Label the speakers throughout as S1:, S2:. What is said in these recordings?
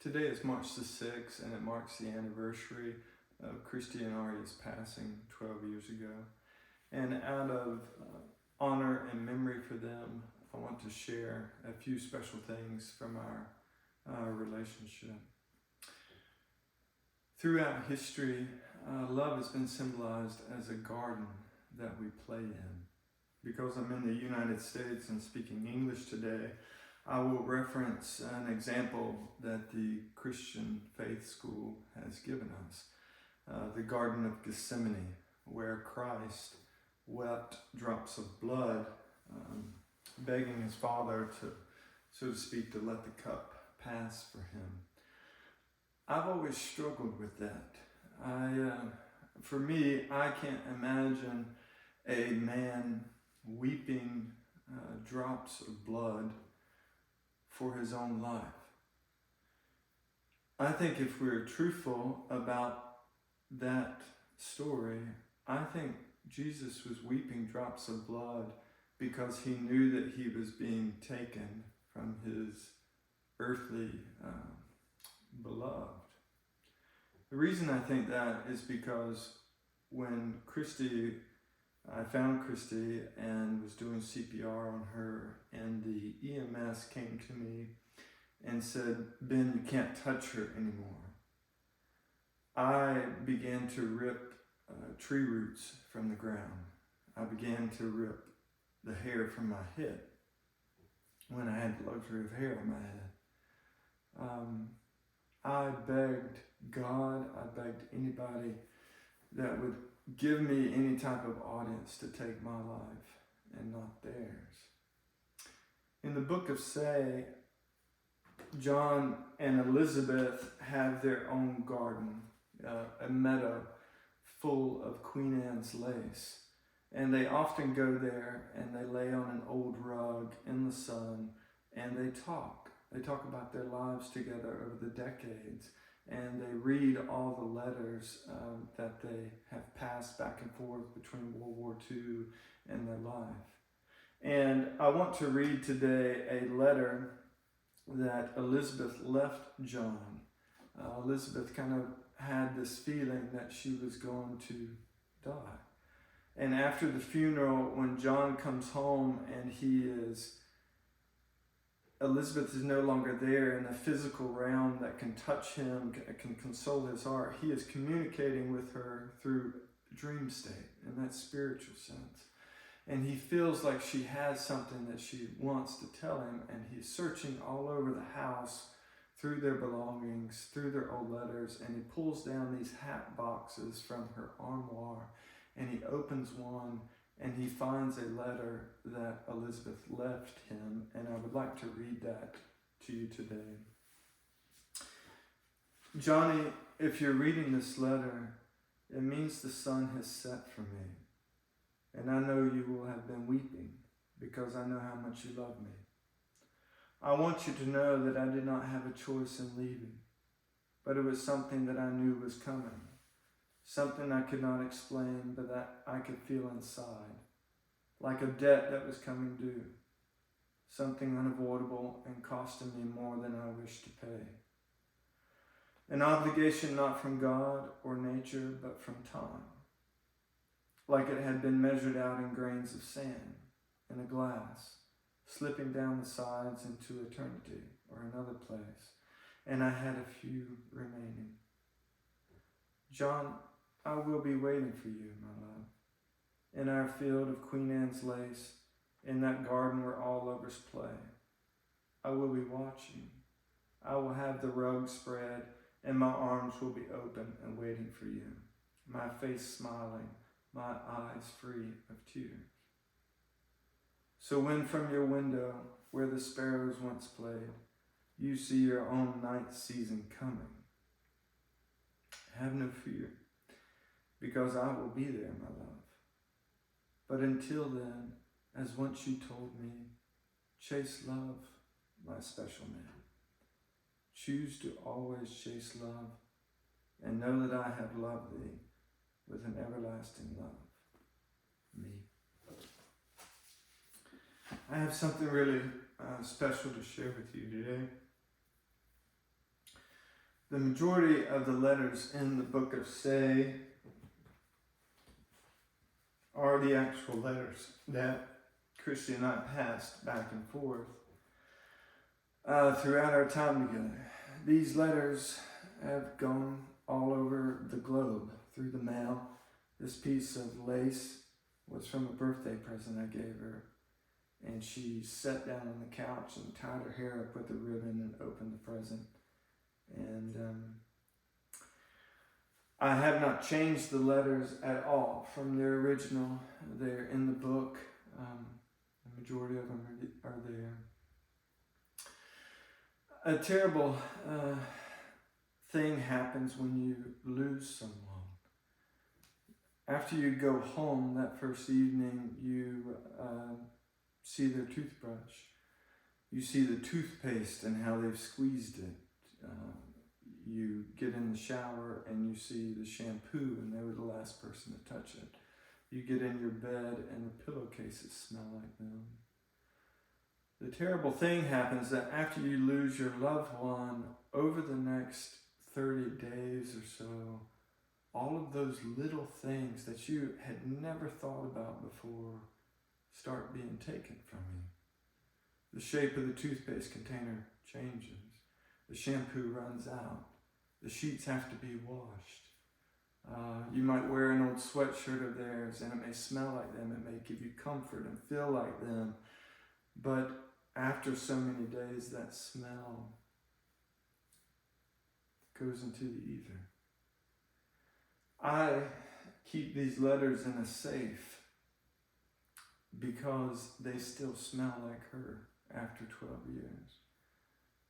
S1: Today is March the 6th, and it marks the anniversary of Kristi and Aria's passing 12 years ago. And out of honor and memory for them, I want to share a few special things from our relationship. Throughout history, love has been symbolized as a garden that we play in. Because I'm in the United States and speaking English today, I will reference an example that the Christian faith school has given us. The Garden of Gethsemane, where Christ wept drops of blood, begging his Father to, so to speak, to let the cup pass for him. I've always struggled with that. For me, I can't imagine a man weeping drops of blood for his own life. I think if we're truthful about that story, I think Jesus was weeping drops of blood because he knew that he was being taken from his earthly beloved. The reason I think that is because when I found Kristi and was doing CPR on her, and the EMS came to me and said, "Ben, you can't touch her anymore." I began to rip tree roots from the ground. I began to rip the hair from my head when I had the luxury of hair on my head. I begged God, I begged anybody that would give me any type of audience to take my life and not theirs. In the book of Say, John and Elizabeth have their own garden, a meadow full of Queen Anne's lace. And they often go there and they lay on an old rug in the sun and they talk. They talk about their lives together over the decades. And they read all the letters that they have passed back and forth between World War II and their life. And I want to read today a letter that Elizabeth left John. Elizabeth kind of had this feeling that she was going to die. And after the funeral, when John comes home and Elizabeth is no longer there in the physical realm that can touch him, can console his heart. He is communicating with her through dream state in that spiritual sense. And he feels like she has something that she wants to tell him, and he's searching all over the house through their belongings, through their old letters, and he pulls down these hat boxes from her armoire, and he opens one, and he finds a letter that Elizabeth left him, and I would like to read that to you today. Johnny, if you're reading this letter, it means the sun has set for me, and I know you will have been weeping because I know how much you love me. I want you to know that I did not have a choice in leaving, but it was something that I knew was coming. Something I could not explain, but that I could feel inside, like a debt that was coming due, something unavoidable and costing me more than I wished to pay. An obligation not from God or nature, but from time, like it had been measured out in grains of sand in a glass, slipping down the sides into eternity or another place, and I had a few remaining. John, I will be waiting for you, my love, in our field of Queen Anne's lace, in that garden where all lovers play. I will be watching. I will have the rug spread, and my arms will be open and waiting for you, my face smiling, my eyes free of tears. So when from your window, where the sparrows once played, you see your own night season coming, have no fear, because I will be there, my love. But until then, as once you told me, chase love, my special man. Choose to always chase love, and know that I have loved thee with an everlasting love. Me. I have something really special to share with you today. The majority of the letters in the book of Say are the actual letters that Kristi and I passed back and forth throughout our time together. These letters have gone all over the globe through the mail. This piece of lace was from a birthday present I gave her, and she sat down on the couch and tied her hair up with a ribbon and opened the present. And I have not changed the letters at all from their original. They're in the book. The majority of them are there. A terrible thing happens when you lose someone. After you go home that first evening, you see their toothbrush. You see the toothpaste and how they've squeezed it. You get in the shower and you see the shampoo and they were the last person to touch it. You get in your bed and the pillowcases smell like them. The terrible thing happens that after you lose your loved one, over the next 30 days or so, all of those little things that you had never thought about before start being taken from you. The shape of the toothpaste container changes. The shampoo runs out. The sheets have to be washed. You might wear an old sweatshirt of theirs and it may smell like them. It may give you comfort and feel like them. But after so many days, that smell goes into the ether. I keep these letters in a safe because they still smell like her after 12 years.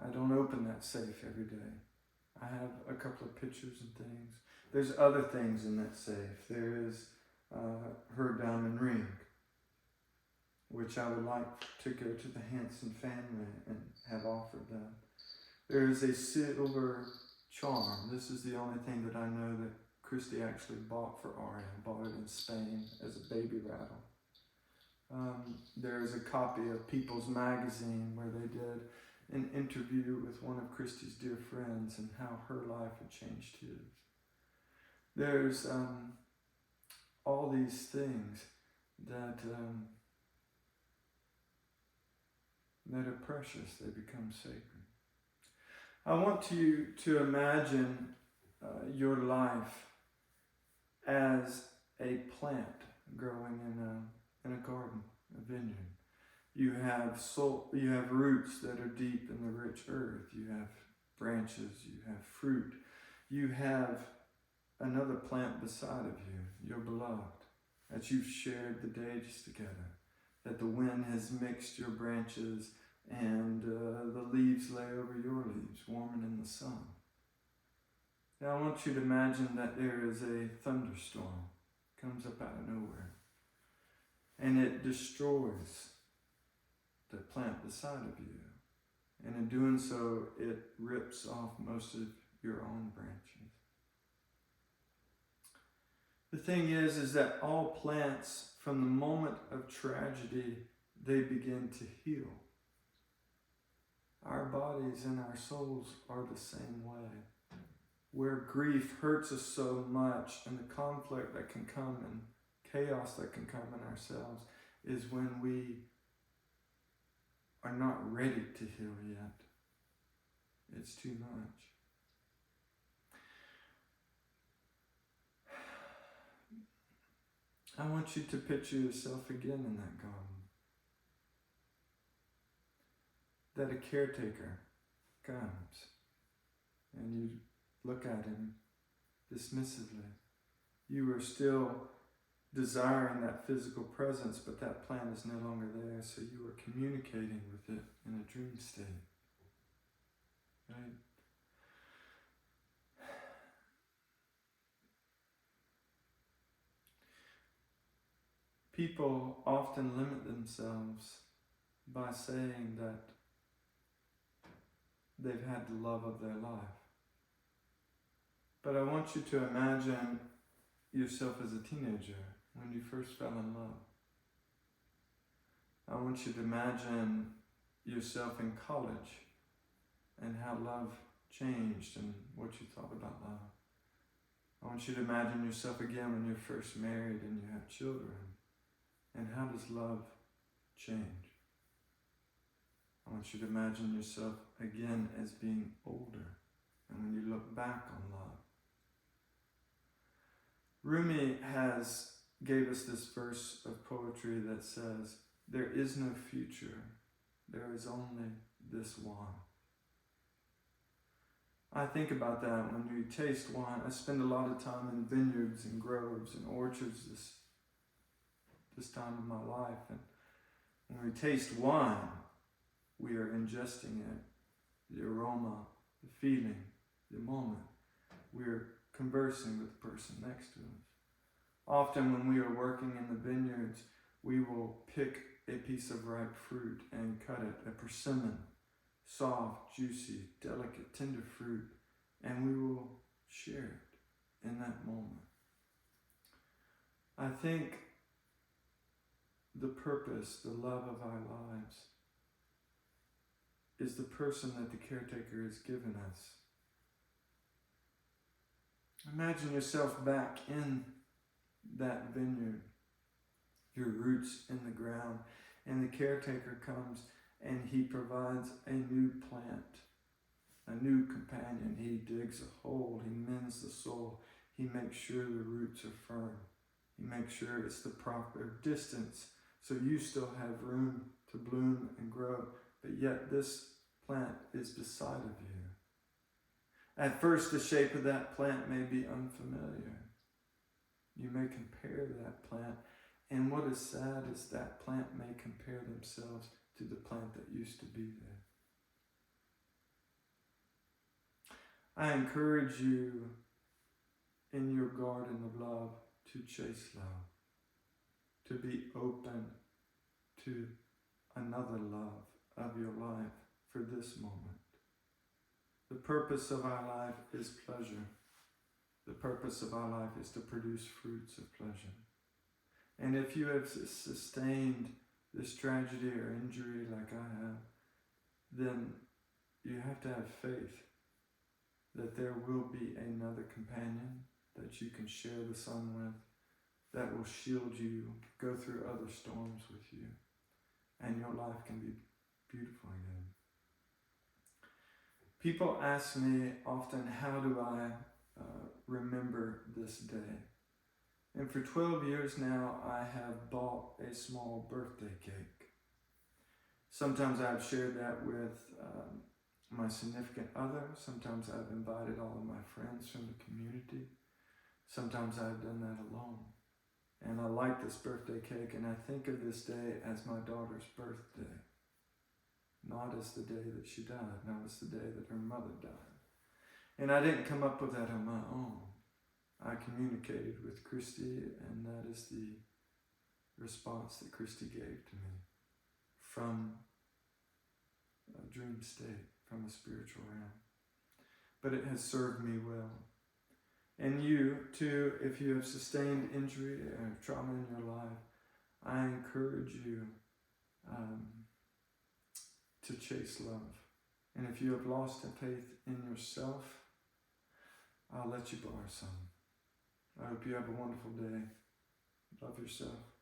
S1: I don't open that safe every day. I have a couple of pictures and things. There's other things in that safe. There is her diamond ring, which I would like to go to the Hansen family and have offered them. There is a silver charm. This is the only thing that I know that Kristi actually bought for Aria. Bought it in Spain as a baby rattle. There is a copy of People's Magazine where they did an interview with one of Kristi's dear friends and how her life had changed his. There's all these things that that are precious. They become sacred. I want you to imagine your life as a plant growing in a garden, a vineyard. You have you have roots that are deep in the rich earth. You have branches. You have fruit. You have another plant beside of you, your beloved, that you've shared the days together. That the wind has mixed your branches and the leaves lay over your leaves, warming in the sun. Now I want you to imagine that there is a thunderstorm, comes up out of nowhere, and it destroys the plant beside of you. And in doing so, it rips off most of your own branches. The thing is that all plants, from the moment of tragedy, they begin to heal. Our bodies and our souls are the same way. Where grief hurts us so much, and the conflict that can come and chaos that can come in ourselves, is when we are not ready to heal yet. It's too much. I want you to picture yourself again in that garden. That a caretaker comes and you look at him dismissively. You are still desiring that physical presence, but that plant is no longer there, so you are communicating with it in a dream state. Right? People often limit themselves by saying that they've had the love of their life. But I want you to imagine yourself as a teenager when you first fell in love. I want you to imagine yourself in college and how love changed in what you thought about love. I want you to imagine yourself again when you're first married and you have children. And how does love change? I want you to imagine yourself again as being older, and when you look back on love. Rumi gave us this verse of poetry that says, "There is no future, there is only this one." I think about that when we taste wine. I spend a lot of time in vineyards and groves and orchards this time of my life, and when we taste wine, we are ingesting it, the aroma, the feeling, the moment. We're conversing with the person next to us. Often when we are working in the vineyards, we will pick a piece of ripe fruit and cut it, a persimmon, soft, juicy, delicate, tender fruit, and we will share it in that moment. I think the purpose, the love of our lives, is the person that the caretaker has given us. Imagine yourself back in that vineyard, your roots in the ground, and the caretaker comes and he provides a new plant, a new companion. He digs a hole, he mends the soil, he makes sure the roots are firm, he makes sure it's the proper distance so you still have room to bloom and grow, but yet this plant is beside of you. At first, the shape of that plant may be unfamiliar. You may compare that plant, and what is sad is that plant may compare themselves to the plant that used to be there. I encourage you in your garden of love to chase love, to be open to another love of your life for this moment. The purpose of our life is pleasure. The purpose of our life is to produce fruits of pleasure. And if you have sustained this tragedy or injury like I have, then you have to have faith that there will be another companion that you can share the sun with, that will shield you, go through other storms with you, and your life can be beautiful again. People ask me often, how do I remember this day? And for 12 years now, I have bought a small birthday cake. Sometimes I've shared that with my significant other. Sometimes I've invited all of my friends from the community. Sometimes I've done that alone. And I like this birthday cake, and I think of this day as my daughter's birthday. Not as the day that she died, not as the day that her mother died. And I didn't come up with that on my own. I communicated with Kristi, and that is the response that Kristi gave to me from a dream state, from a spiritual realm. But it has served me well. And you, too, if you have sustained injury or trauma in your life, I encourage you to chase love. And if you have lost faith in yourself, I'll let you borrow some. I hope you have a wonderful day. Love yourself.